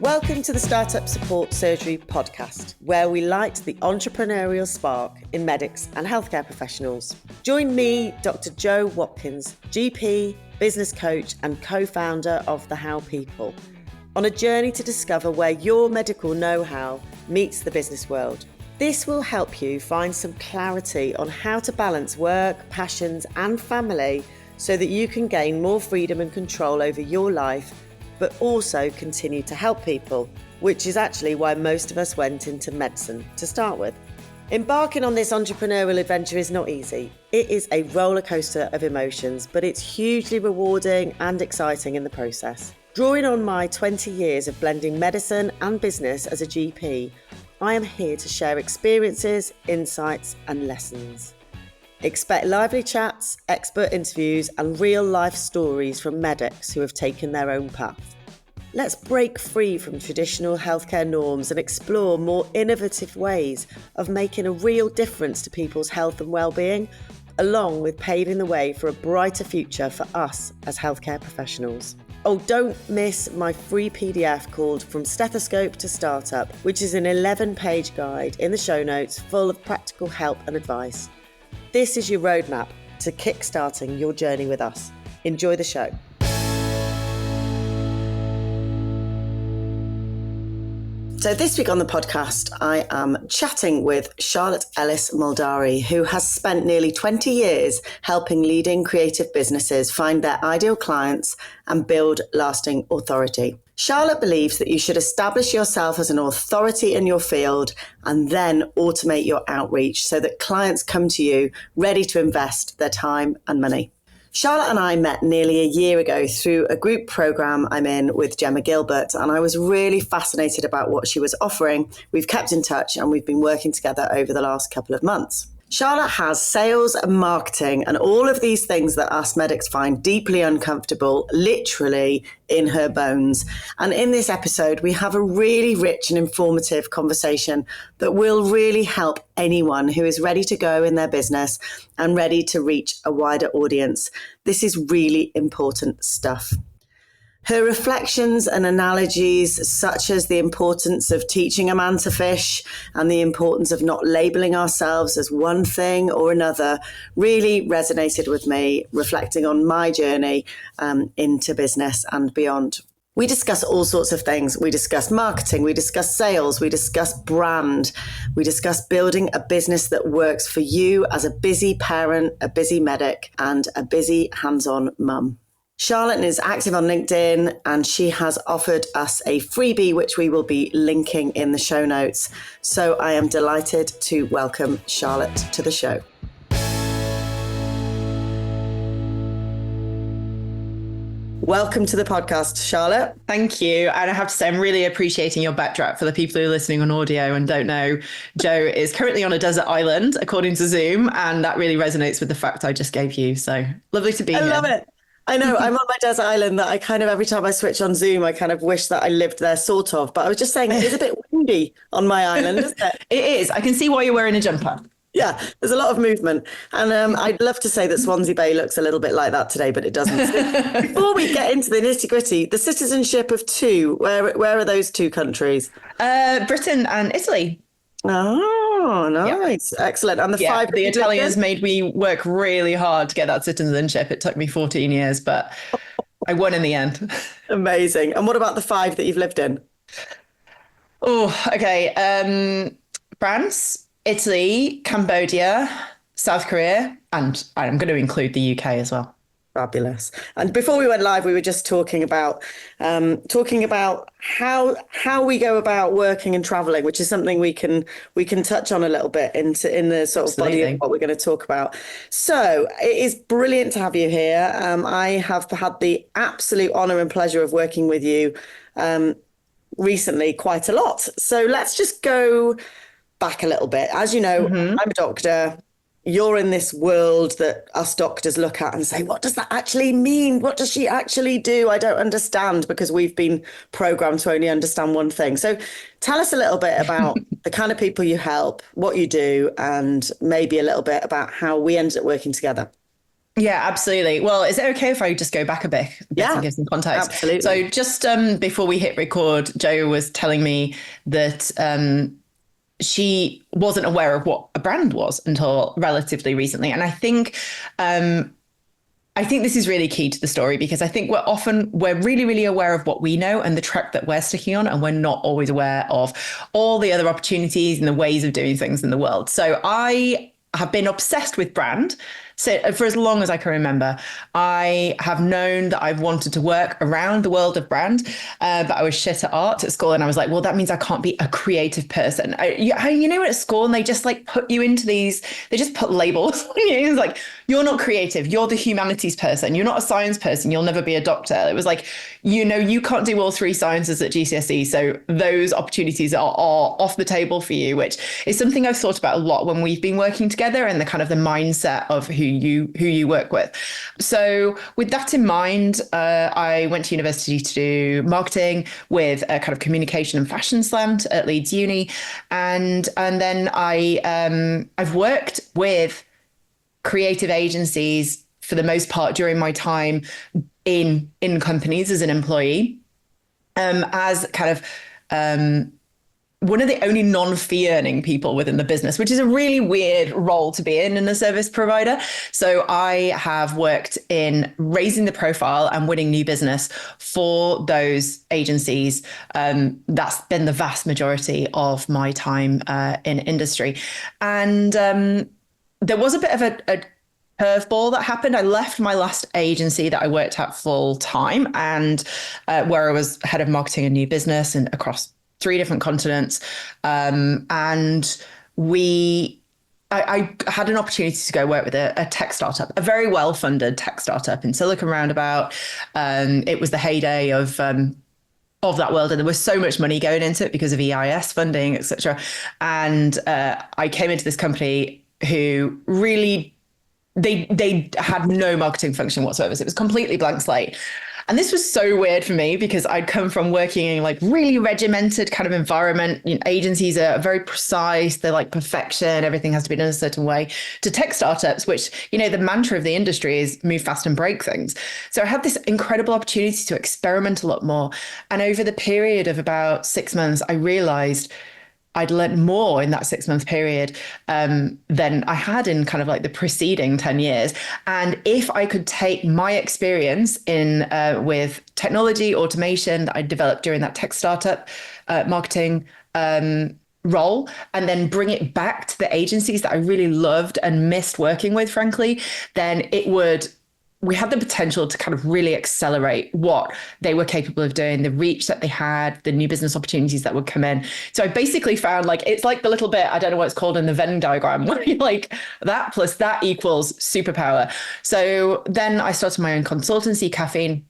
Welcome to the Startup Support Surgery podcast, where we light the entrepreneurial spark in medics and healthcare professionals. Join me, Dr. Jo Watkins, GP, business coach and co-founder of The How People, on a journey to discover where your medical know-how meets the business world. This will help you find some clarity on how to balance work, passions and family so that you can gain more freedom and control over your life, but also continue to help people, which is actually why most of us went into medicine to start with. Embarking on this entrepreneurial adventure is not easy. It is a roller coaster of emotions, but it's hugely rewarding and exciting in the process. Drawing on my 20 years of blending medicine and business as a GP, I am here to share experiences, insights and lessons. Expect lively chats, expert interviews and real-life stories from medics who have taken their own path. Let's break free from traditional healthcare norms and explore more innovative ways of making a real difference to people's health and well-being, along with paving the way for a brighter future for us as healthcare professionals. Oh, don't miss my free PDF called From Stethoscope to Startup, which is an 11-page guide in the show notes full of practical help and advice. This is your roadmap to kickstarting your journey with us. Enjoy the show. So this week on the podcast, I am chatting with Charlotte Ellis Maldari, who has spent nearly 20 years helping leading creative businesses find their ideal clients and build lasting authority. Charlotte believes that you should establish yourself as an authority in your field and then automate your outreach so that clients come to you ready to invest their time and money. Charlotte and I met nearly a year ago through a group program I'm in with Gemma Gilbert, and I was really fascinated about what she was offering. We've kept in touch and we've been working together over the last couple of months. Charlotte has sales and marketing and all of these things that us medics find deeply uncomfortable, literally in her bones. And in this episode, we have a really rich and informative conversation that will really help anyone who is ready to go in their business and ready to reach a wider audience. This is really important stuff. Her reflections and analogies, such as the importance of teaching a man to fish and the importance of not labeling ourselves as one thing or another, really resonated with me, reflecting on my journey into business and beyond. We discuss all sorts of things. We discuss marketing, we discuss sales, we discuss brand, we discuss building a business that works for you as a busy parent, a busy medic, and a busy hands-on mum. Charlotte is active on LinkedIn and she has offered us a freebie, which we will be linking in the show notes. So I am delighted to welcome Charlotte to the show. Welcome to the podcast, Charlotte. Thank you. And I have to say, I'm really appreciating your backdrop. For the people who are listening on audio and don't know, Jo is currently on a desert island, according to Zoom. And that really resonates with the fact I just gave you. So lovely to be here. I love it. I know, I'm on my desert island that I kind of, every time I switch on Zoom, I kind of wish that I lived there, sort of. But I was just saying, it is a bit windy on my island, isn't it? It is. I can see why you're wearing a jumper. Yeah, there's a lot of movement. And I'd love to say that Swansea Bay looks a little bit like that today, but it doesn't. So before we get into the nitty gritty, the citizenship of two, where are those two countries? Britain and Italy. Oh, nice. Yep. Excellent. And the Italians made me work really hard to get that citizenship. It took me 14 years, but I won in the end. Amazing. And what about the 5 that you've lived in? Oh, okay. France, Italy, Cambodia, South Korea, and I'm going to include the UK as well. Fabulous. And before we went live, we were just talking about how we go about working and traveling, which is something we can touch on a little bit in the sort of Absolutely. body of what we're going to talk about. So it is brilliant to have you here. I have had the absolute honor and pleasure of working with you recently quite a lot. So let's just go back a little bit. As you know, I'm a doctor. You're in this world that us doctors look at and say, what does that actually mean? What does she actually do? I don't understand, because we've been programmed to only understand one thing. So tell us a little bit about the kind of people you help, what you do, and maybe a little bit about how we ended up working together. Yeah, absolutely. Well, is it okay if I just go back a bit and Yeah, give some context? absolutely. So just before we hit record, Joe was telling me that she wasn't aware of what a brand was until relatively recently. And I think this is really key to the story because I think we're really, really aware of what we know and the track that we're sticking on, and we're not always aware of all the other opportunities and the ways of doing things in the world. So I have been obsessed with brand. So for as long as I can remember, I have known that I've wanted to work around the world of brand, but I was shit at art at school, and I was like, well, that means I can't be a creative person. You know, at school, and they just like put you into these, they just put labels on you. It's like, you're not creative, you're the humanities person, you're not a science person, you'll never be a doctor. It was like, you know, you can't do all three sciences at GCSE, so those opportunities are off the table for you, which is something I've thought about a lot when we've been working together, and the kind of the mindset of who you work with. So with that in mind, I went to university to do marketing with a kind of communication and fashion slant at Leeds Uni, and then I've worked with creative agencies for the most part during my time in companies as an employee, as kind of one of the only non-fee earning people within the business, which is a really weird role to be in a service provider. So I have worked in raising the profile and winning new business for those agencies. That's been the vast majority of my time in industry. And there was a bit of a curveball that happened. I left my last agency that I worked at full time, and where I was head of marketing and new business and across three different continents. And I had an opportunity to go work with a tech startup, a very well-funded tech startup in Silicon Roundabout. It was the heyday of that world, and there was so much money going into it because of EIS funding, etc. And I came into this company who really they had no marketing function whatsoever. So it was completely blank slate. And this was so weird for me because I'd come from working in like really regimented kind of environment. You know, agencies are very precise. They're like perfection. Everything has to be done a certain way, to tech startups, which, you know, the mantra of the industry is move fast and break things. So I had this incredible opportunity to experiment a lot more. And over the period of about 6 months, I realized I'd learned more in that 6 month period than I had in kind of like the preceding 10 years. And if I could take my experience in with technology, automation that I developed during that tech startup, marketing role, and then bring it back to the agencies that I really loved and missed working with, frankly, then we had the potential to kind of really accelerate what they were capable of doing, the reach that they had, the new business opportunities that would come in. So I basically found like, it's like the little bit, I don't know what it's called in the Venn diagram, where you're like that plus that equals superpower. So then I started my own consultancy, Caffeine.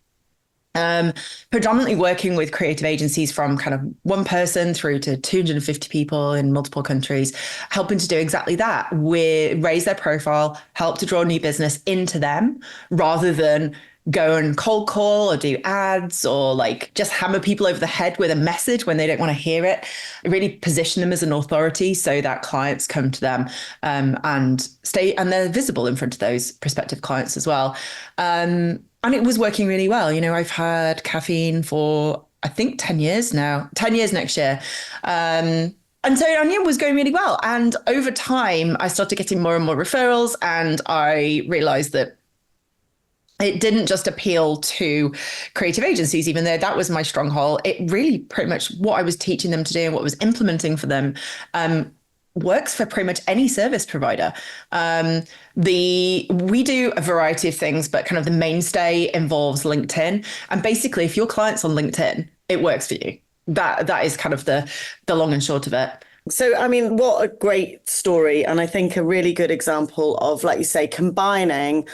Predominantly working with creative agencies from kind of one person through to 250 people in multiple countries, helping to do exactly that. We raise their profile, help to draw new business into them rather than go and cold call or do ads or like just hammer people over the head with a message when they don't want to hear it. Really position them as an authority so that clients come to them and they're visible in front of those prospective clients as well. And it was working really well. You know, I've had Caffeine for, I think, 10 years now, 10 years next year. And so it was going really well. And over time, I started getting more and more referrals, and I realized that it didn't just appeal to creative agencies, even though that was my stronghold. It really pretty much what I was teaching them to do and what I was implementing for them works for pretty much any service provider. We do a variety of things, but kind of the mainstay involves LinkedIn. And basically, if your client's on LinkedIn, it works for you. That is kind of the long and short of it. So, I mean, what a great story. And I think a really good example of, like you say, combining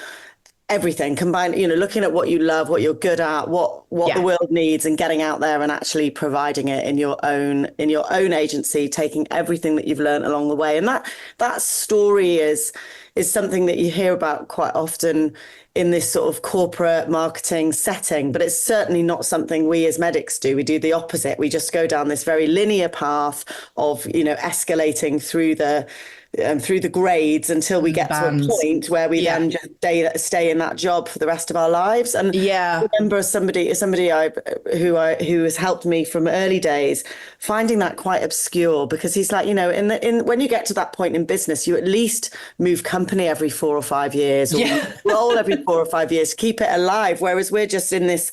everything, looking at what you love, what you're good at, what the world needs, and getting out there and actually providing it in your own agency, taking everything that you've learned along the way. And that story is something that you hear about quite often in this sort of corporate marketing setting, but it's certainly not something we as medics do. We do the opposite. We just go down this very linear path of, escalating through the through the grades until we get to a Bands. point where we Yeah. then just stay in that job for the rest of our lives. And I Yeah. remember who has helped me from early days, finding that quite obscure, because he's like, in when you get to that point in business, you at least move company every 4 or 5 years, or Yeah. roll every 4 or 5 years to keep it alive. Whereas we're just in this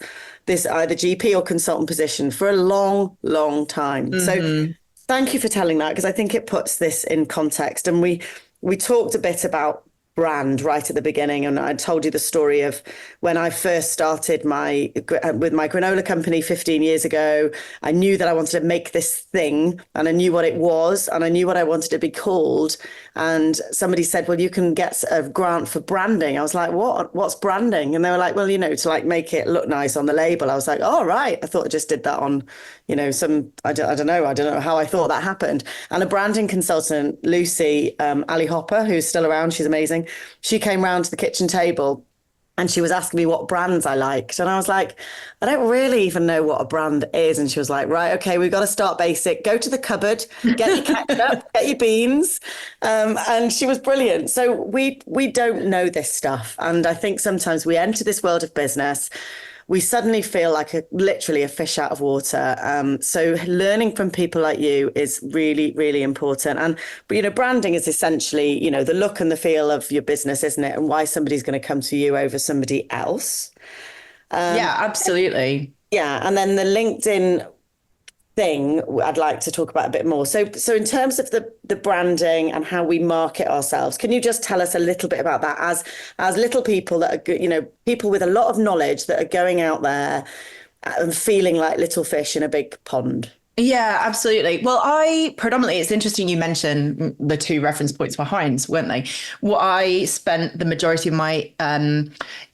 either GP or consultant position for a long, long time. So hmm thank you for telling that, because I think it puts this in context. And we talked a bit about brand right at the beginning, and I told you the story of when I first started with my granola company 15 years ago. I knew that I wanted to make this thing, and I knew what it was, and I knew what I wanted to be called. And somebody said, well, you can get a grant for branding. I was like, what's branding? And they were like, well, to like make it look nice on the label. I was like, oh, right. I thought I just did that on, I don't know how I thought that happened. And a branding consultant, Lucy, Ali Hopper, who's still around, she's amazing. She came round to the kitchen table and she was asking me what brands I liked. And I was like, I don't really even know what a brand is. And she was like, right, okay, we've got to start basic. Go to the cupboard, get your ketchup, get your beans. And she was brilliant. So we don't know this stuff. And I think sometimes we enter this world of business, we suddenly feel like literally a fish out of water. So learning from people like you is really, really important. But branding is essentially, the look and the feel of your business, isn't it? And why somebody's going to come to you over somebody else. Yeah, absolutely. Yeah. And then the LinkedIn thing I'd like to talk about a bit more. So in terms of the branding and how we market ourselves, can you just tell us a little bit about that as little people that are, people with a lot of knowledge that are going out there and feeling like little fish in a big pond? Yeah, absolutely. Well, it's interesting you mentioned the two reference points for Heinz, weren't they? Well, I spent the majority of my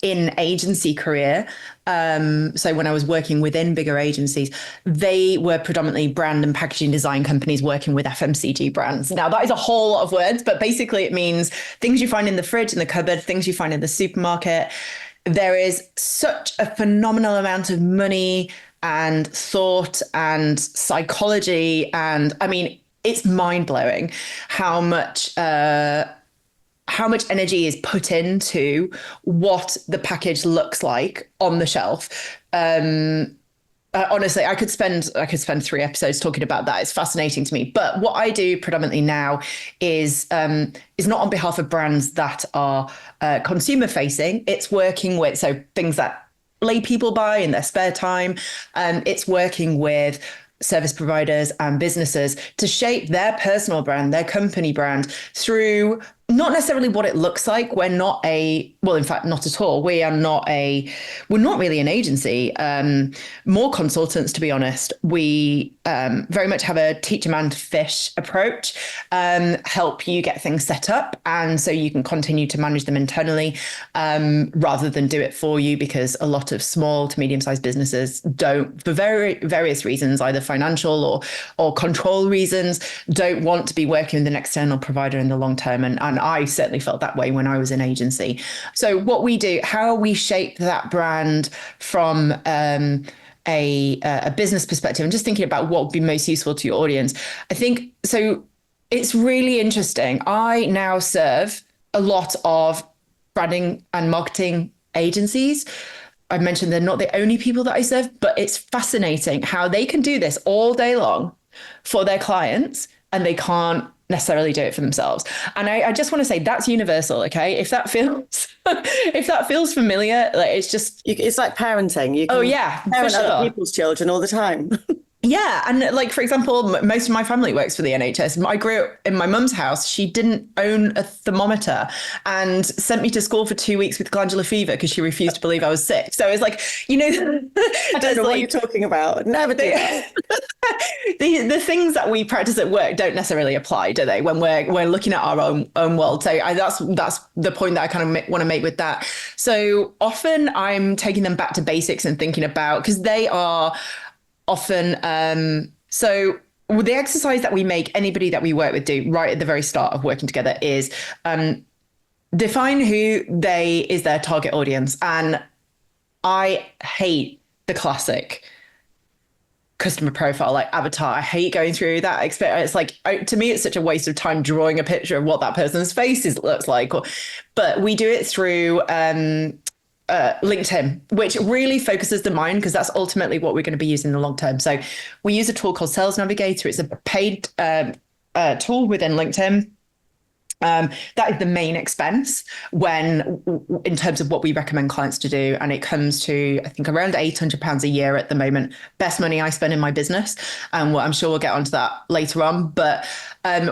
in agency career. So when I was working within bigger agencies, they were predominantly brand and packaging design companies working with FMCG brands. Now, that is a whole lot of words, but basically it means things you find in the fridge, in the cupboard, things you find in the supermarket. There is such a phenomenal amount of money and thought and psychology. And I mean, it's mind blowing how much energy is put into what the package looks like on the shelf. Honestly, I could spend 3 episodes talking about that. It's fascinating to me. But what I do predominantly now is not on behalf of brands that are consumer facing. It's working with things that lay people buy in their spare time. It's working with service providers and businesses to shape their personal brand, their company brand through not necessarily what it looks like. We're not in fact, not at all. We're not really an agency, more consultants, to be honest. We very much have a teach a man to fish approach, help you get things set up. And so you can continue to manage them internally rather than do it for you, because a lot of small to medium-sized businesses don't, for various reasons, either financial or control reasons, don't want to be working with an external provider in the long term. And I certainly felt that way when I was in agency. So what we do, how we shape that brand from a business perspective, and just thinking about what would be most useful to your audience. I think so. It's really interesting. I now serve a lot of branding and marketing agencies. I mentioned they're not the only people that I serve, but it's fascinating how they can do this all day long for their clients and they can't necessarily do it for themselves. And I just want to say that's universal. Okay. If that feels familiar, like it's like parenting. You can parent other people's children all the time. Yeah. And like, for example, most of my family works for the NHS. I grew up in my mum's house. She didn't own a thermometer and sent me to school for 2 weeks with glandular fever because she refused to believe I was sick. So it's like, I don't know what you're talking about. Never do. The things that we practice at work don't necessarily apply, do they? When we're looking at our own world. So that's the point that I kind of want to make with that. So often I'm taking them back to basics and thinking about, because they are often so the exercise that we make anybody that we work with do right at the very start of working together is define who is their target audience. And I hate the classic, customer profile, like avatar. I hate going through that experience. It's like, to me, it's such a waste of time drawing a picture of what that person's looks like. But we do it through LinkedIn, which really focuses the mind, because that's ultimately what we're going to be using in the long term. So we use a tool called Sales Navigator. It's a paid tool within LinkedIn. That is the main expense in terms of what we recommend clients to do. And it comes to, I think, around £800 a year at the moment. Best money I spend in my business. Well, I'm sure we'll get onto that later on. But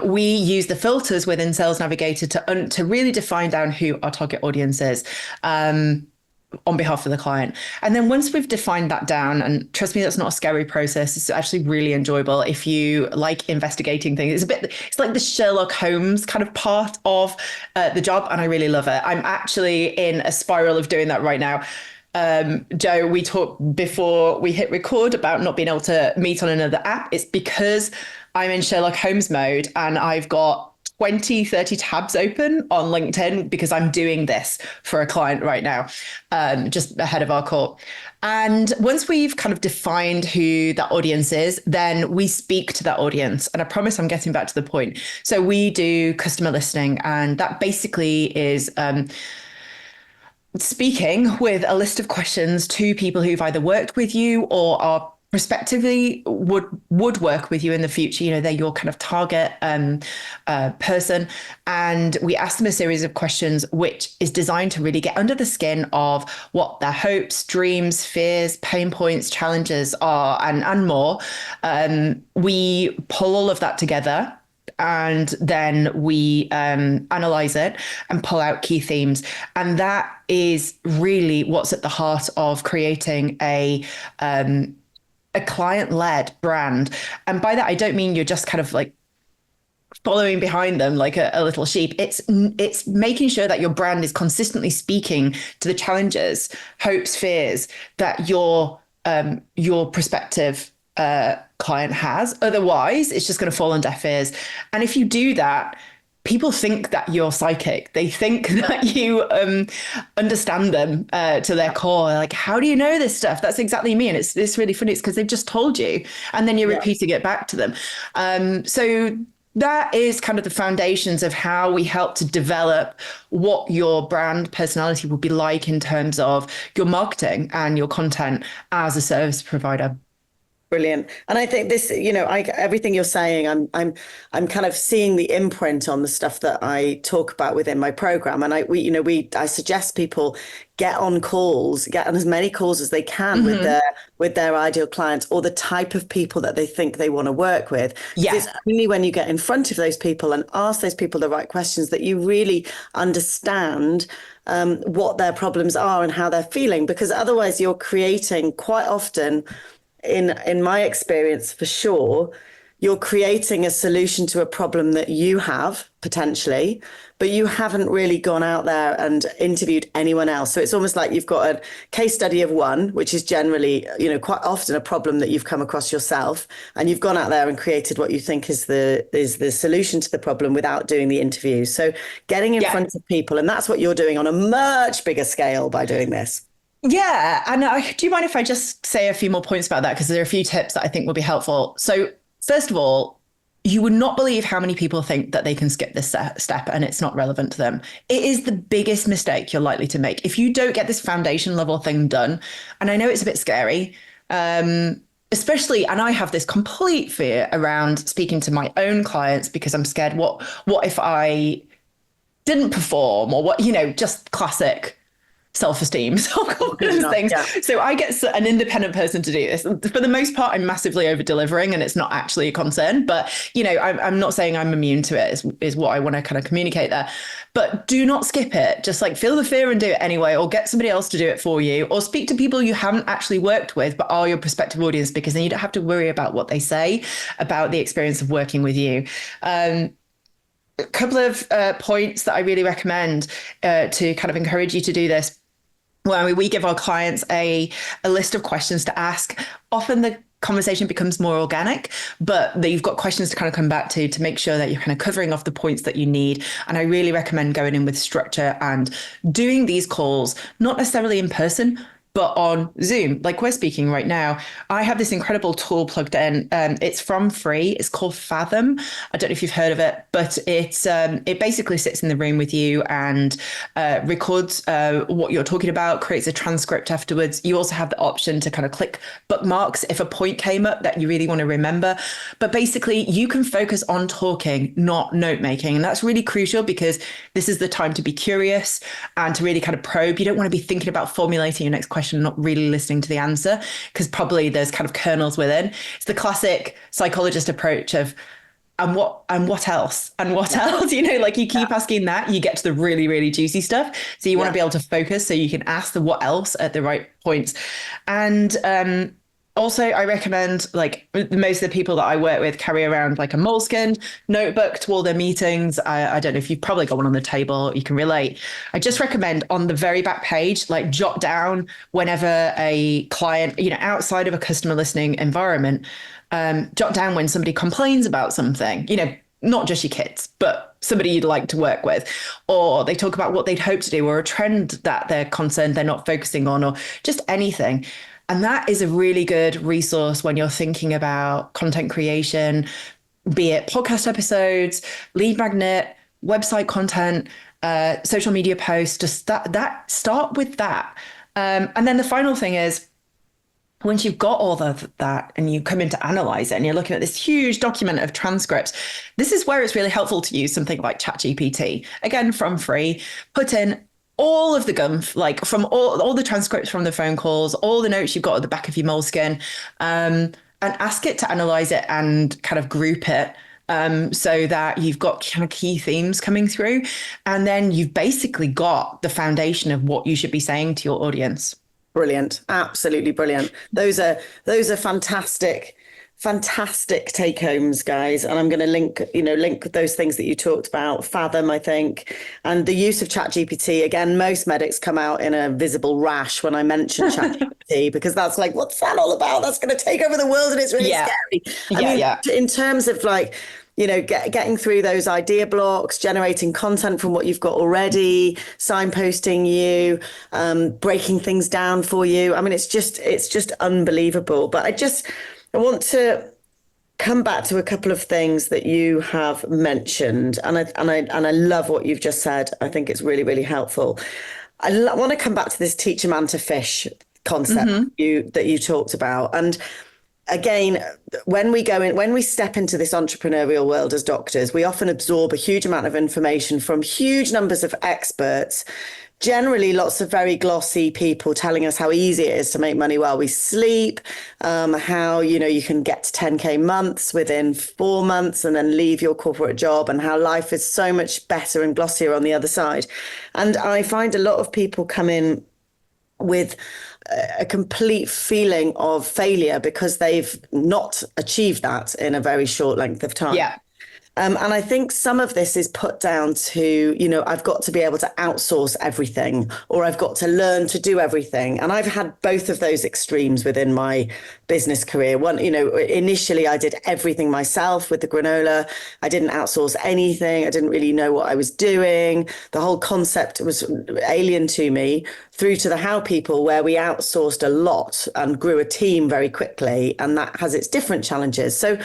we use the filters within Sales Navigator to really define down who our target audience is. On behalf of the client. And then once we've defined that down, and trust me, that's not a scary process. It's actually really enjoyable. If you like investigating things, it's like the Sherlock Holmes kind of part of the job. And I really love it. I'm actually in a spiral of doing that right now. Joe, we talked before we hit record about not being able to meet on another app. It's because I'm in Sherlock Holmes mode and I've got 20, 30 tabs open on LinkedIn because I'm doing this for a client right now, just ahead of our call. And once we've kind of defined who that audience is, then we speak to that audience. And I promise I'm getting back to the point. So we do customer listening, and that basically is speaking with a list of questions to people who've either worked with you or are prospectively would work with you in the future. You know, they're your kind of target person. And we ask them a series of questions, which is designed to really get under the skin of what their hopes, dreams, fears, pain points, challenges are, and more. We pull all of that together, and then we analyze it and pull out key themes. And that is really what's at the heart of creating a client-led brand. And by that, I don't mean you're just kind of like following behind them like a little sheep. It's making sure that your brand is consistently speaking to the challenges, hopes, fears that your prospective client has. Otherwise, it's just going to fall on deaf ears. And if you do that, people think that you're psychic. They think that you understand them to their core. Like, how do you know this stuff? That's exactly me. And it's really funny. It's because they've just told you, and then you're repeating it back to them. So that is kind of the foundations of how we help to develop what your brand personality will be like in terms of your marketing and your content as a service provider. Brilliant. And I think this, everything you're saying, I'm kind of seeing the imprint on the stuff that I talk about within my program. And I suggest people get on as many calls as they can with their ideal clients or the type of people that they think they want to work with. Yeah. It's only when you get in front of those people and ask those people the right questions that you really understand what their problems are and how they're feeling, because otherwise you're creating, quite often, in my experience, for sure, you're creating a solution to a problem that you have potentially, but you haven't really gone out there and interviewed anyone else. So it's almost like you've got a case study of one, which is generally, quite often a problem that you've come across yourself, and you've gone out there and created what you think is the solution to the problem without doing the interviews. So getting in front of people, and that's what you're doing on a much bigger scale by doing this. Yeah. And do you mind if I just say a few more points about that? Because there are a few tips that I think will be helpful. So first of all, you would not believe how many people think that they can skip this step and it's not relevant to them. It is the biggest mistake you're likely to make. If you don't get this foundation level thing done, and I know it's a bit scary, especially, and I have this complete fear around speaking to my own clients because I'm scared, what if I didn't perform, or what, just classic self-esteem, self-confidence things. Yeah. So I get an independent person to do this. For the most part, I'm massively over-delivering and it's not actually a concern. But, I'm not saying I'm immune to it is what I want to kind of communicate there. But do not skip it. Just like feel the fear and do it anyway, or get somebody else to do it for you, or speak to people you haven't actually worked with but are your prospective audience, because then you don't have to worry about what they say about the experience of working with you. A couple of points that I really recommend to kind of encourage you to do this. Well, we give our clients a list of questions to ask. Often the conversation becomes more organic, but you've got questions to kind of come back to make sure that you're kind of covering off the points that you need. And I really recommend going in with structure and doing these calls, not necessarily in person, but on Zoom, like we're speaking right now. I have this incredible tool plugged in. It's from free. It's called Fathom. I don't know if you've heard of it, but it basically sits in the room with you and records what you're talking about, creates a transcript afterwards. You also have the option to kind of click bookmarks if a point came up that you really want to remember. But basically, you can focus on talking, not note making. And that's really crucial because this is the time to be curious and to really kind of probe. You don't want to be thinking about formulating your next question, not really listening to the answer, because probably there's kind of kernels within. It's the classic psychologist approach of, and what else? And what else? You know, like you keep asking that, you get to the really, really juicy stuff. So you want to be able to focus so you can ask the what else at the right points. And also, I recommend, like most of the people that I work with carry around like a moleskin notebook to all their meetings. I don't know if you've probably got one on the table, you can relate. I just recommend on the very back page, like jot down whenever a client, you know, outside of a customer listening environment, jot down when somebody complains about something, you know, not just your kids, but somebody you'd like to work with, or they talk about what they'd hope to do, or a trend that they're concerned they're not focusing on, or just anything. And that is a really good resource when you're thinking about content creation, be it podcast episodes, lead magnet, website content, social media posts, just that start with that. And then the final thing is, once you've got all of that and you come in to analyze it and you're looking at this huge document of transcripts, this is where it's really helpful to use something like ChatGPT, again, from free, put in all of the gumph, like from all the transcripts from the phone calls, all the notes you've got at the back of your moleskin, and ask it to analyze it and kind of group it. So that you've got kind of key themes coming through, and then you've basically got the foundation of what you should be saying to your audience. Brilliant. Absolutely brilliant. Those are fantastic take homes, guys. And I'm going to link those things that you talked about, Fathom, I think, and the use of ChatGPT. Again, most medics come out in a visible rash when I mention ChatGPT because that's like, what's that all about? That's going to take over the world and it's really scary. I mean, in terms of like, you know, getting through those idea blocks, generating content from what you've got already, signposting you, breaking things down for you. I mean, it's just unbelievable. But I want to come back to a couple of things that you have mentioned, and I love what you've just said. I think it's really, really helpful. I want to come back to this teach a man to fish concept that you talked about. And again, when we step into this entrepreneurial world as doctors, we often absorb a huge amount of information from huge numbers of experts, generally lots of very glossy people telling us how easy it is to make money while we sleep, how, you know, you can get to 10K months within 4 months and then leave your corporate job, and how life is so much better and glossier on the other side. And I find a lot of people come in with a complete feeling of failure because they've not achieved that in a very short length of time. Yeah. And I think some of this is put down to, you know, I've got to be able to outsource everything, or I've got to learn to do everything. And I've had both of those extremes within my business career. One, you know, initially I did everything myself with the granola. I didn't outsource anything. I didn't really know what I was doing. The whole concept was alien to me, through to the How People, where we outsourced a lot and grew a team very quickly. And that has its different challenges. So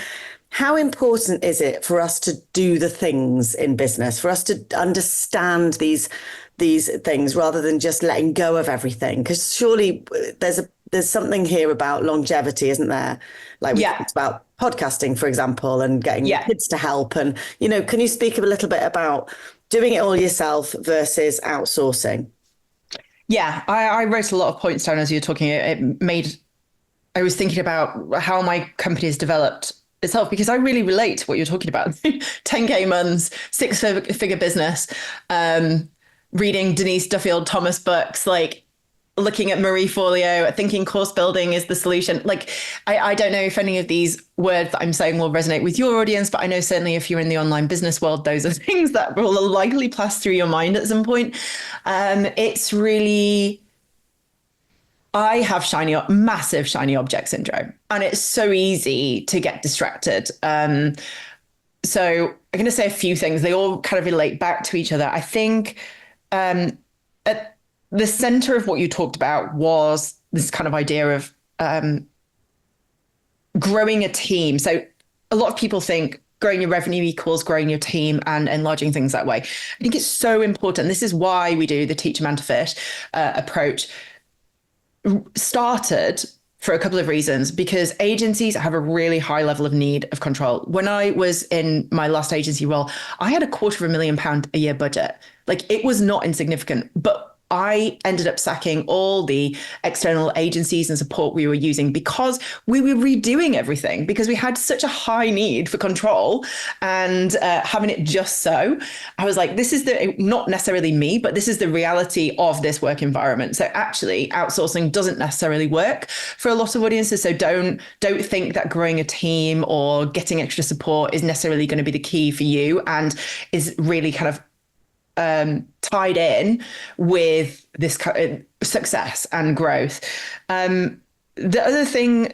how important is it for us to do the things in business, for us to understand these things rather than just letting go of everything? Because surely there's something here about longevity, isn't there? Like we talked about podcasting, for example, and getting kids to help. And, you know, can you speak a little bit about doing it all yourself versus outsourcing? Yeah, I wrote a lot of points down as you were talking. I was thinking about how my company has developed itself, because I really relate to what you're talking about. 10K months, 6-figure business, reading Denise Duffield Thomas books, like looking at Marie Forleo, thinking course building is the solution. Like, I don't know if any of these words that I'm saying will resonate with your audience, but I know certainly if you're in the online business world, those are things that will likely pass through your mind at some point. It's really, I have massive shiny object syndrome, and it's so easy to get distracted. So I'm going to say a few things. They all kind of relate back to each other. I think at the center of what you talked about was this kind of idea of growing a team. So a lot of people think growing your revenue equals growing your team and enlarging things that way. I think it's so important. This is why we do the teacher man to fish approach. Started for a couple of reasons, because agencies have a really high level of need of control. When I was in my last agency role, I had £250,000 a year budget. Like, it was not insignificant, but I ended up sacking all the external agencies and support we were using because we were redoing everything, because we had such a high need for control and having it just so. I was like, this is not necessarily me, but this is the reality of this work environment. So actually outsourcing doesn't necessarily work for a lot of audiences. So don't think that growing a team or getting extra support is necessarily going to be the key for you, and is really kind of tied in with this success and growth. The other thing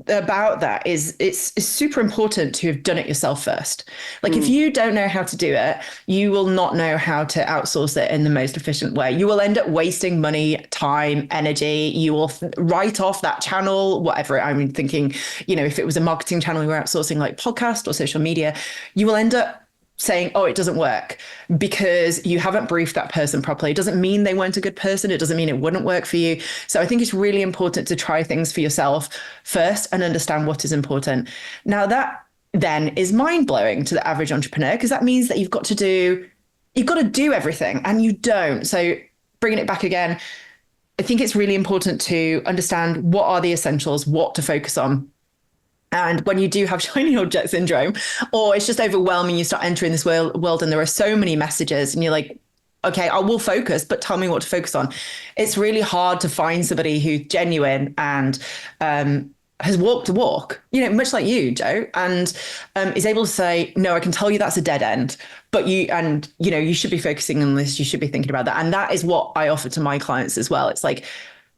about that is it's super important to have done it yourself first. Like, if you don't know how to do it, you will not know how to outsource it in the most efficient way. You will end up wasting money, time, energy. You will write off that channel, whatever. I'm thinking, if it was a marketing channel you were outsourcing, like podcast or social media, you will end up saying, oh, it doesn't work because you haven't briefed that person properly. It doesn't mean they weren't a good person. It doesn't mean it wouldn't work for you. So I think it's really important to try things for yourself first and understand what is important. Now, that then is mind-blowing to the average entrepreneur, because that means that you've got to do everything, and you don't. So bringing it back again, I think it's really important to understand what are the essentials, what to focus on. And when you do have shiny object syndrome, or it's just overwhelming, you start entering this world and there are so many messages and you're like, okay, I will focus, but tell me what to focus on. It's really hard to find somebody who's genuine and has walked the walk, much like you, Joe, and is able to say, no, I can tell you that's a dead end, but you should be focusing on this. You should be thinking about that. And that is what I offer to my clients as well. It's like,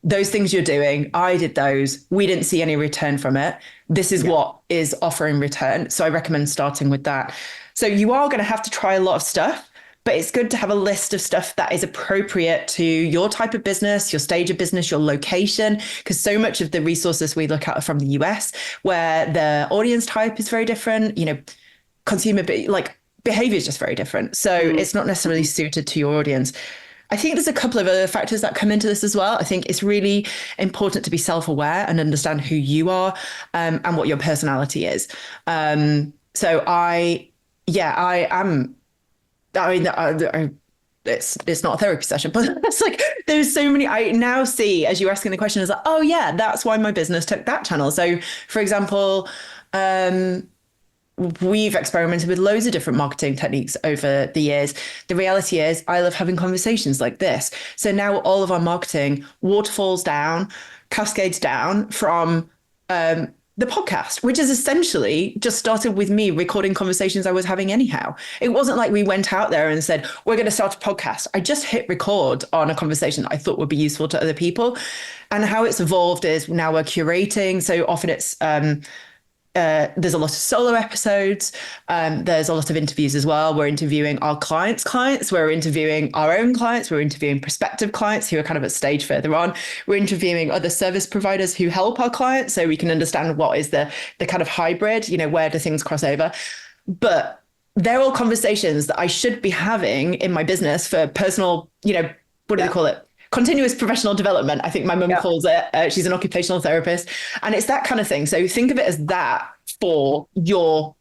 those things you're doing, I did those. We didn't see any return from it. This is what is offering return. So I recommend starting with that. So you are going to have to try a lot of stuff, but it's good to have a list of stuff that is appropriate to your type of business, your stage of business, your location, because so much of the resources we look at are from the US, where the audience type is very different, consumer, behavior is just very different. So it's not necessarily suited to your audience. I think there's a couple of other factors that come into this as well. I think it's really important to be self-aware and understand who you are and what your personality is. So it's not a therapy session, but it's like, there's so many, I now see, as you're asking the question, is like, oh yeah, that's why my business took that channel. So for example, we've experimented with loads of different marketing techniques over the years. The reality is I love having conversations like this. So now all of our marketing waterfalls down, cascades down from the podcast, which is essentially just started with me recording conversations I was having anyhow. It wasn't like we went out there and said, we're going to start a podcast. I just hit record on a conversation that I thought would be useful to other people. And how it's evolved is now we're curating. So often it's there's a lot of solo episodes. There's a lot of interviews as well. We're interviewing our clients. We're interviewing our own clients. We're interviewing prospective clients who are kind of a stage further on. We're interviewing other service providers who help our clients, so we can understand what is the kind of hybrid, where do things cross over. But they're all conversations that I should be having in my business for personal, what do they call it? Continuous professional development. I think my mum calls it. She's an occupational therapist, and it's that kind of thing. So think of it as that for your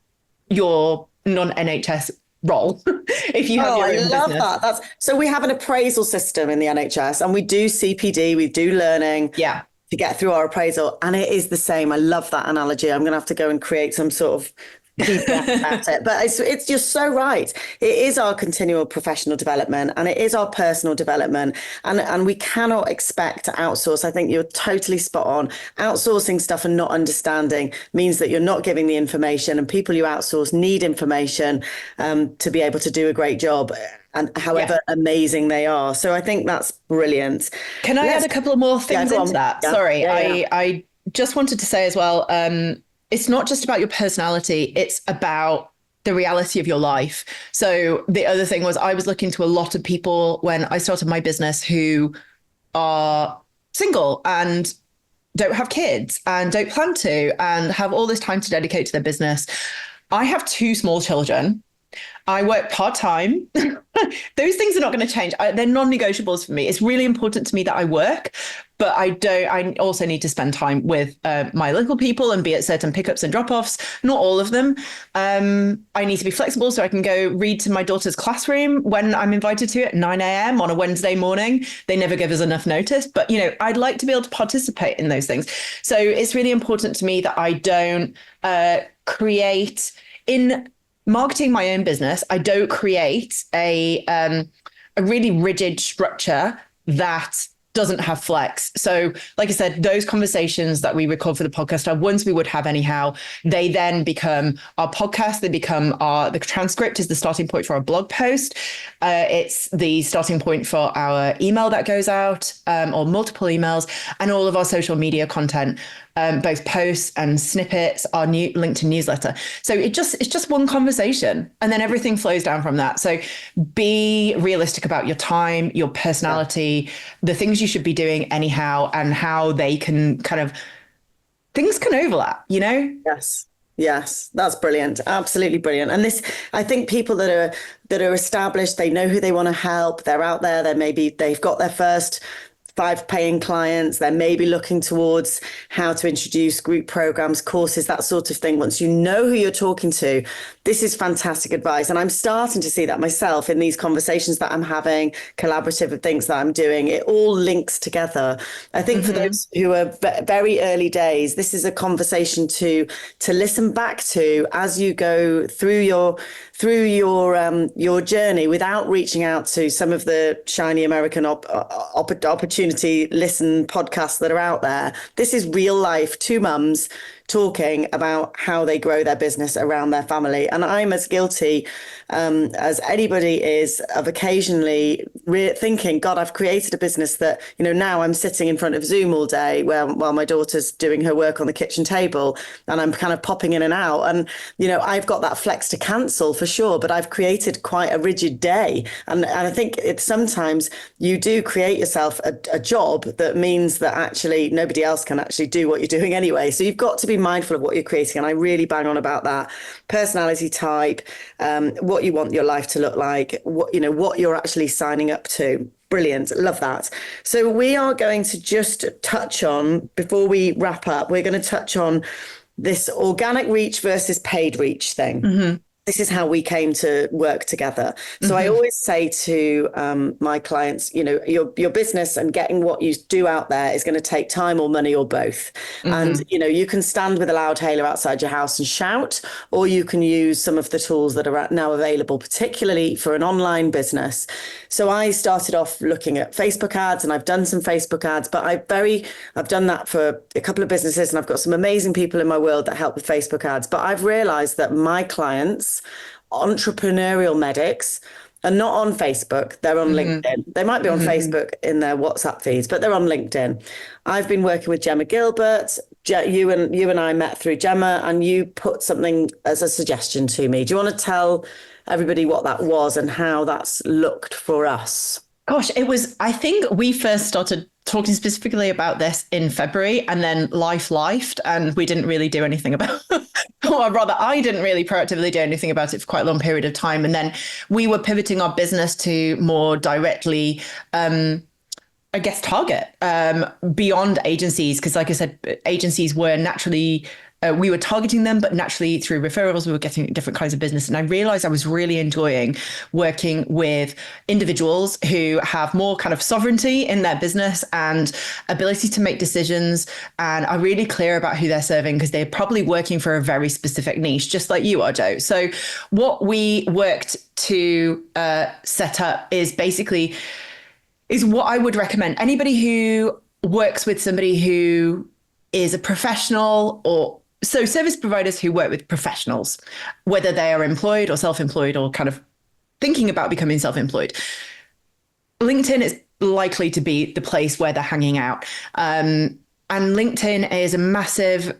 non-NHS role. If you have your own business. I love that. So we have an appraisal system in the NHS, and we do CPD, we do learning. Yeah. To get through our appraisal, and it is the same. I love that analogy. I'm going to have to go and create some sort of PDF about it, but it's just so right. It is our continual professional development, and it is our personal development, and we cannot expect to outsource. I think you're totally spot on. Outsourcing stuff and not understanding means that you're not giving the information, and people you outsource need information to be able to do a great job, and however amazing they are. So I think that's brilliant. Can I add a couple of more things into that? Yeah. Sorry, Yeah. I just wanted to say as well, it's not just about your personality, it's about the reality of your life. So the other thing was, I was looking to a lot of people when I started my business who are single and don't have kids and don't plan to and have all this time to dedicate to their business. I have two small children. I work part-time. Those things are not going to change. They're non-negotiables for me. It's really important to me that I work, but I also need to spend time with my little people and be at certain pickups and drop-offs. Not all of them. I need to be flexible so I can go read to my daughter's classroom when I'm invited to it at 9 a.m. on a Wednesday morning. They never give us enough notice, but I'd like to be able to participate in those things. So it's really important to me that I don't create in marketing my own business. I don't create a really rigid structure that doesn't have flex. So like I said, those conversations that we record for the podcast are ones we would have anyhow. They then become our podcast. They become the transcript is the starting point for our blog post. It's the starting point for our email that goes out, or multiple emails, and all of our social media content, both posts and snippets, our new LinkedIn newsletter. So it's just one conversation, and then everything flows down from that. So be realistic about your time, your personality, the things you should be doing anyhow, and how they can things can overlap, Yes, that's brilliant. Absolutely brilliant. And this, I think people that are established, they know who they want to help. They're out there. They've got their first 5 paying clients. They're maybe looking towards how to introduce group programs, courses, that sort of thing. Once you know who you're talking to, this is fantastic advice. And I'm starting to see that myself in these conversations that I'm having, collaborative things that I'm doing. It all links together. I think for those who are very early days, this is a conversation to listen back to as you go through your journey, without reaching out to some of the shiny American opportunity listen podcasts that are out there. This is real life, 2 mums talking about how they grow their business around their family. And I'm as guilty as anybody is of occasionally thinking, God, I've created a business that, now I'm sitting in front of Zoom all day while my daughter's doing her work on the kitchen table, and I'm kind of popping in and out. And, I've got that flex to cancel for sure, but I've created quite a rigid day. And I think sometimes you do create yourself a job that means that actually nobody else can actually do what you're doing anyway. So you've got to be mindful of what you're creating. And I really bang on about that. Personality type, what you want your life to look like, what you're actually signing up to. Brilliant. Love that. So we are going to just touch on, before we wrap up, we're going to touch on this organic reach versus paid reach thing. Mm-hmm. This is how we came to work together. So I always say to my clients, your business and getting what you do out there is going to take time or money or both. And, you can stand with a loud hailer outside your house and shout, or you can use some of the tools that are now available, particularly for an online business. So I started off looking at Facebook ads, and I've done some Facebook ads, but I've done that for a couple of businesses, and I've got some amazing people in my world that help with Facebook ads. But I've realized that my clients, entrepreneurial medics, are not on Facebook. They're on LinkedIn. They might be on Facebook in their WhatsApp feeds, but they're on LinkedIn. I've been working with Gemma Gilbert. You and I met through Gemma, and you put something as a suggestion to me. Do you want to tell everybody what that was and how that's looked for us? Gosh, I think we first started talking specifically about this in February, and then lifed, and we didn't really do anything about it. Or rather, I didn't really proactively do anything about it for quite a long period of time. And then we were pivoting our business to more directly, target beyond agencies. Because like I said, agencies were naturally, we were targeting them, but naturally through referrals, we were getting different kinds of business. And I realized I was really enjoying working with individuals who have more kind of sovereignty in their business and ability to make decisions, and are really clear about who they're serving, because they're probably working for a very specific niche, just like you are, Joe. So what we worked to set up is what I would recommend. Anybody who works with somebody who is a professional, or so service providers who work with professionals, whether they are employed or self-employed or kind of thinking about becoming self-employed, LinkedIn is likely to be the place where they're hanging out. And LinkedIn is a massively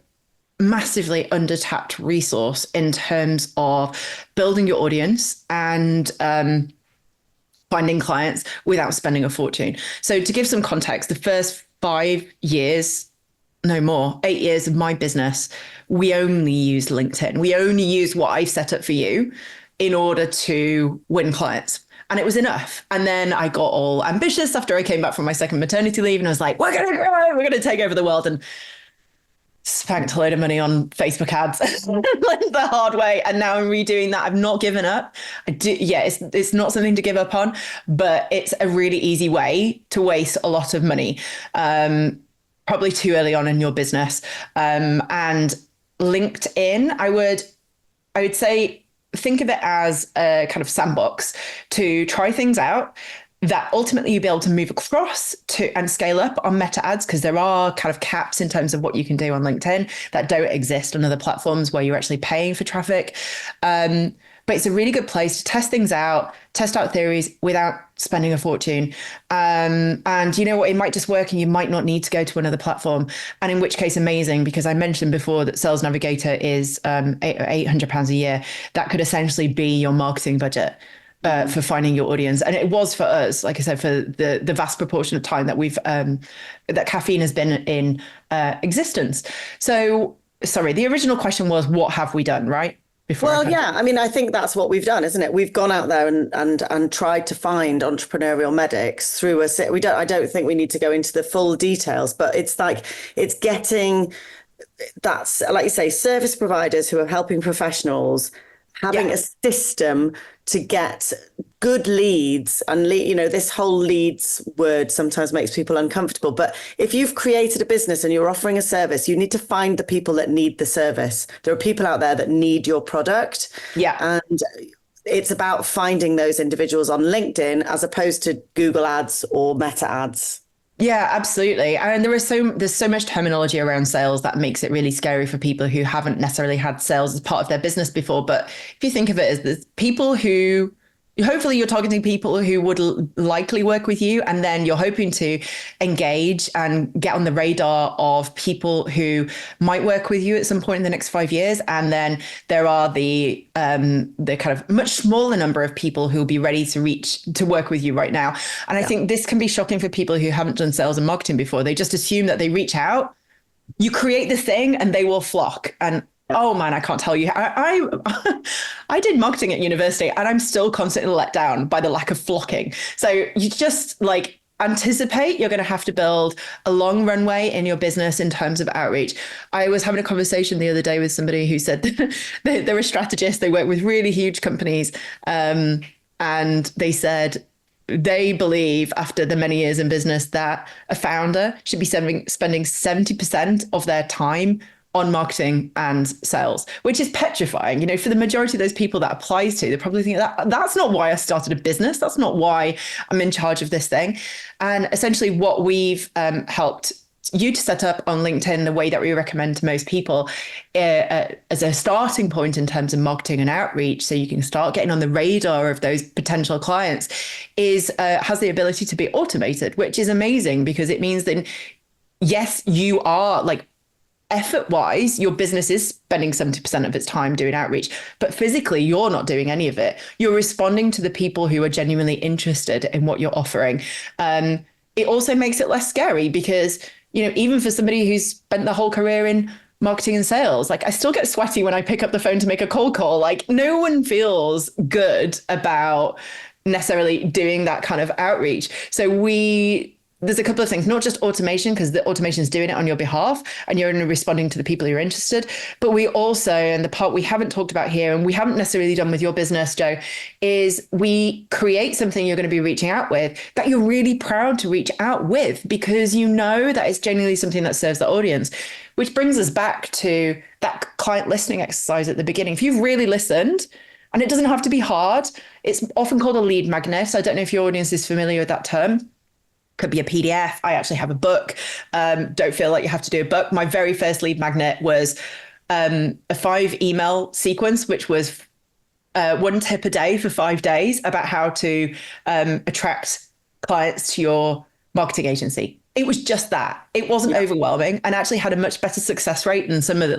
undertapped resource in terms of building your audience and finding clients without spending a fortune. So to give some context, the first 5 years, no more, 8 years of my business, we only use LinkedIn. We only use what I've set up for you in order to win clients. And it was enough. And then I got all ambitious after I came back from my second maternity leave. And I was like, we're going to grow, we're going to take over the world. And spent a load of money on Facebook ads the hard way. And now I'm redoing that. I've not given up. It's not something to give up on, but it's a really easy way to waste a lot of money. Probably too early on in your business. And LinkedIn, I would say, think of it as a kind of sandbox to try things out that ultimately you'll be able to move across to and scale up on meta ads, because there are kind of caps in terms of what you can do on LinkedIn that don't exist on other platforms where you're actually paying for traffic. But it's a really good place to test things out, test out theories without spending a fortune. And you know what, it might just work and you might not need to go to another platform. And in which case, amazing, because I mentioned before that Sales Navigator is £800 a year. That could essentially be your marketing budget for finding your audience. And it was for us, like I said, for the vast proportion of time that we've, that Caffeine has been in existence. So, sorry, the original question was, what have we done, right? Yeah, I mean, I think that's what we've done, isn't it? We've gone out there and tried to find entrepreneurial medics through I don't think we need to go into the full details, but it's getting, that's, like you say, service providers who are helping professionals having a system to get good leads. And this whole leads word sometimes makes people uncomfortable, but if you've created a business and you're offering a service, you need to find the people that need the service. There are people out there that need your product. And it's about finding those individuals on LinkedIn as opposed to Google ads or meta ads. Yeah, absolutely. And there's so much terminology around sales that makes it really scary for people who haven't necessarily had sales as part of their business before. But if you think of it as the people who, hopefully you're targeting people who would likely work with you, and then you're hoping to engage and get on the radar of people who might work with you at some point in the next 5 years. And then there are the kind of much smaller number of people who will be ready to work with you right now. And I think this can be shocking for people who haven't done sales and marketing before. They just assume that they reach out, you create this thing, and they will flock. And oh man, I can't tell you. I did marketing at university, and I'm still constantly let down by the lack of flocking. So you just anticipate you're going to have to build a long runway in your business in terms of outreach. I was having a conversation the other day with somebody who said they're a strategist. They work with really huge companies. And they said they believe, after the many years in business, that a founder should be spending 70% of their time on marketing and sales, which is petrifying. For the majority of those people that applies to, they probably think that's not why I started a business. That's not why I'm in charge of this thing. And essentially what we've helped you to set up on LinkedIn, the way that we recommend to most people as a starting point in terms of marketing and outreach, so you can start getting on the radar of those potential clients, has the ability to be automated, which is amazing, because it means that, yes, you are effort-wise, your business is spending 70% of its time doing outreach, but physically, you're not doing any of it. You're responding to the people who are genuinely interested in what you're offering. It also makes it less scary because, even for somebody who's spent their whole career in marketing and sales, I still get sweaty when I pick up the phone to make a cold call. No one feels good about necessarily doing that kind of outreach. So there's a couple of things, not just automation, because the automation is doing it on your behalf and you're only responding to the people who are interested. But we also, and the part we haven't talked about here, and we haven't necessarily done with your business, Joe, is we create something you're going to be reaching out with that you're really proud to reach out with, because you know that it's genuinely something that serves the audience, which brings us back to that client listening exercise at the beginning. If you've really listened, and it doesn't have to be hard, it's often called a lead magnet. I don't know if your audience is familiar with that term. Could be a PDF. I actually have a book. Don't feel like you have to do a book. My very first lead magnet was a 5 email sequence, which was 1 tip a day for 5 days about how to attract clients to your marketing agency. It was just that. It wasn't overwhelming, and actually had a much better success rate than some of the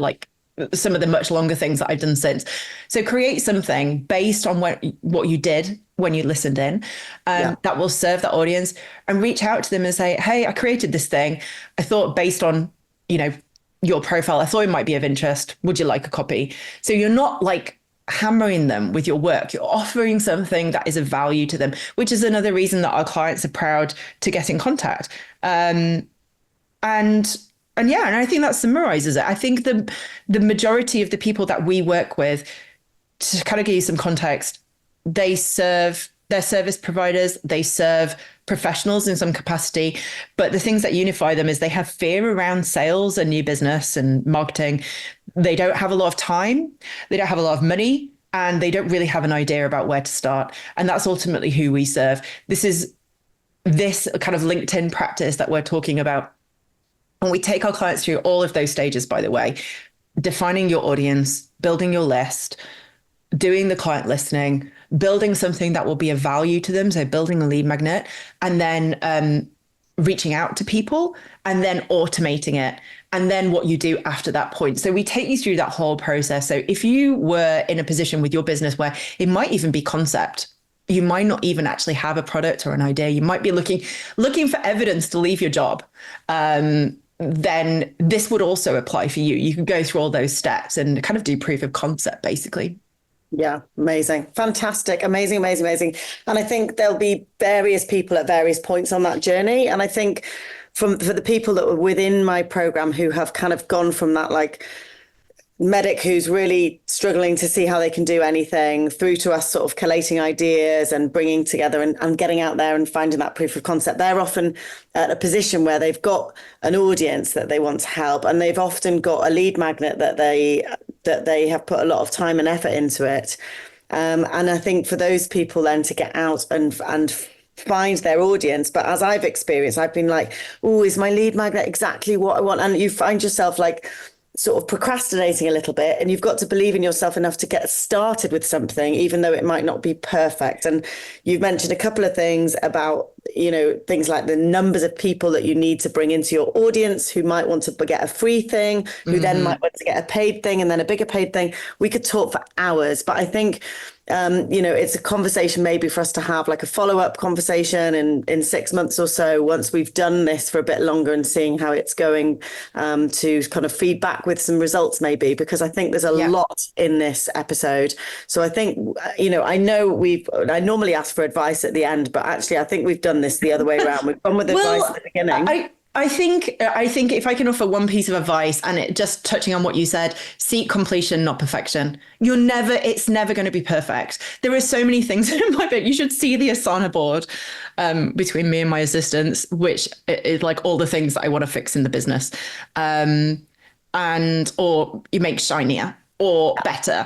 some of the much longer things that I've done since. So create something based on what you did when you listened in, that will serve that audience, and reach out to them and say, hey, I created this thing. I thought based on, your profile, I thought it might be of interest. Would you like a copy? So you're not like hammering them with your work. You're offering something that is of value to them, which is another reason that our clients are proud to get in contact. And I think that summarizes it. I think the majority of the people that we work with, to kind of give you some context, they're service providers, they serve professionals in some capacity. But the things that unify them is they have fear around sales and new business and marketing. They don't have a lot of time, they don't have a lot of money, and they don't really have an idea about where to start. And that's ultimately who we serve. This is this kind of LinkedIn practice that we're talking about. And we take our clients through all of those stages, by the way: defining your audience, building your list, doing the client listening, building something that will be of value to them. So building a lead magnet, and then reaching out to people, and then automating it. And then what you do after that point. So we take you through that whole process. So if you were in a position with your business where it might even be concept, you might not even actually have a product or an idea, you might be looking for evidence to leave your job, then this would also apply for you. You can go through all those steps and kind of do proof of concept, basically. Yeah, amazing. Fantastic. Amazing, amazing, amazing. And I think there'll be various people at various points on that journey. And I think for the people that were within my program who have kind of gone from that like medic who's really struggling to see how they can do anything, through to us sort of collating ideas and bringing together and getting out there and finding that proof of concept, they're often at a position where they've got an audience that they want to help, and they've often got a lead magnet that they have put a lot of time and effort into it. And I think for those people then to get out and find their audience. But as I've experienced, I've been like, oh, is my lead magnet exactly what I want? And you find yourself like sort of procrastinating a little bit, and you've got to believe in yourself enough to get started with something, even though it might not be perfect. And you've mentioned a couple of things about, things like the numbers of people that you need to bring into your audience who might want to get a free thing, who then might want to get a paid thing, and then a bigger paid thing. We could talk for hours, but I think it's a conversation maybe for us to have, like a follow-up conversation in 6 months or so, once we've done this for a bit longer and seeing how it's going, to kind of feedback with some results maybe, because I think there's a lot in this episode. So I think, I normally ask for advice at the end, but actually I think we've done this the other way around. We've gone with advice at the beginning. I think if I can offer one piece of advice, and it just touching on what you said, seek completion, not perfection. It's never going to be perfect. There are so many things in my book. You should see the Asana board between me and my assistants, which is like all the things that I want to fix in the business, or you make shinier or better.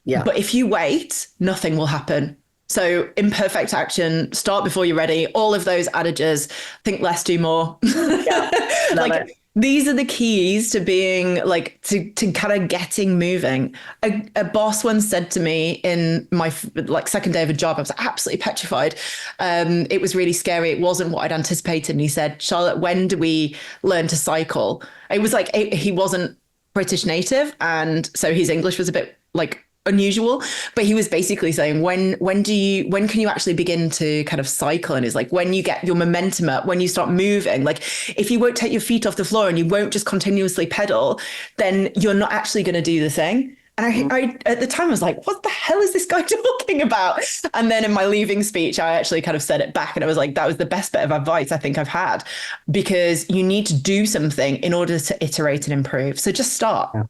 Yeah. But if you wait, nothing will happen. So imperfect action, start before you're ready, all of those adages, think less, do more. Yeah, these are the keys to being like, to kind of getting moving. A boss once said to me in my second day of a job, I was absolutely petrified. It was really scary. It wasn't what I'd anticipated. And he said, Charlotte, when do we learn to cycle? It was like, he wasn't British native. And so his English was a bit like unusual, but he was basically saying, when can you actually begin to kind of cycle? And it's like, when you get your momentum up, when you start moving, like if you won't take your feet off the floor and you won't just continuously pedal, then you're not actually going to do the thing. And I at the time I was like, what the hell is this guy talking about? And then in my leaving speech, I actually kind of said it back, and it was like, that was the best bit of advice I think I've had, because you need to do something in order to iterate and improve. So just start. Yeah.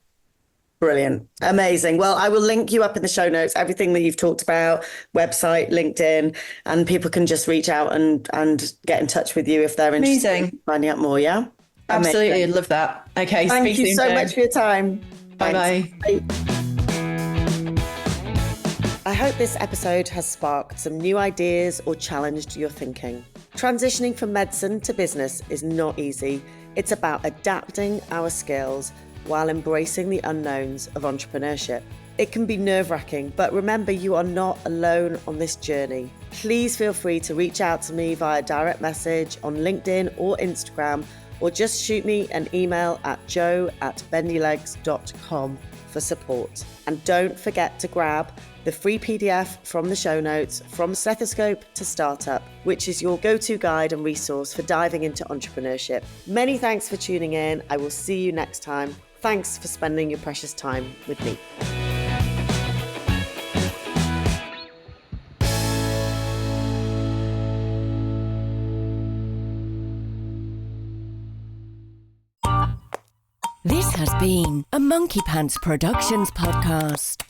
Brilliant. Amazing. Well, I will link you up in the show notes, everything that you've talked about, website, LinkedIn, and people can just reach out and get in touch with you if they're interested in finding out more. Yeah. Absolutely. I'd love that. Okay. Thank you so much for your time. Bye-bye. Bye. I hope this episode has sparked some new ideas or challenged your thinking. Transitioning from medicine to business is not easy. It's about adapting our skills while embracing the unknowns of entrepreneurship. It can be nerve-wracking, but remember, you are not alone on this journey. Please feel free to reach out to me via direct message on LinkedIn or Instagram, or just shoot me an email at joe@bendylegs.com for support. And don't forget to grab the free PDF from the show notes, From Stethoscope to Startup, which is your go-to guide and resource for diving into entrepreneurship. Many thanks for tuning in. I will see you next time. Thanks for spending your precious time with me. This has been a Monkey Pants Productions podcast.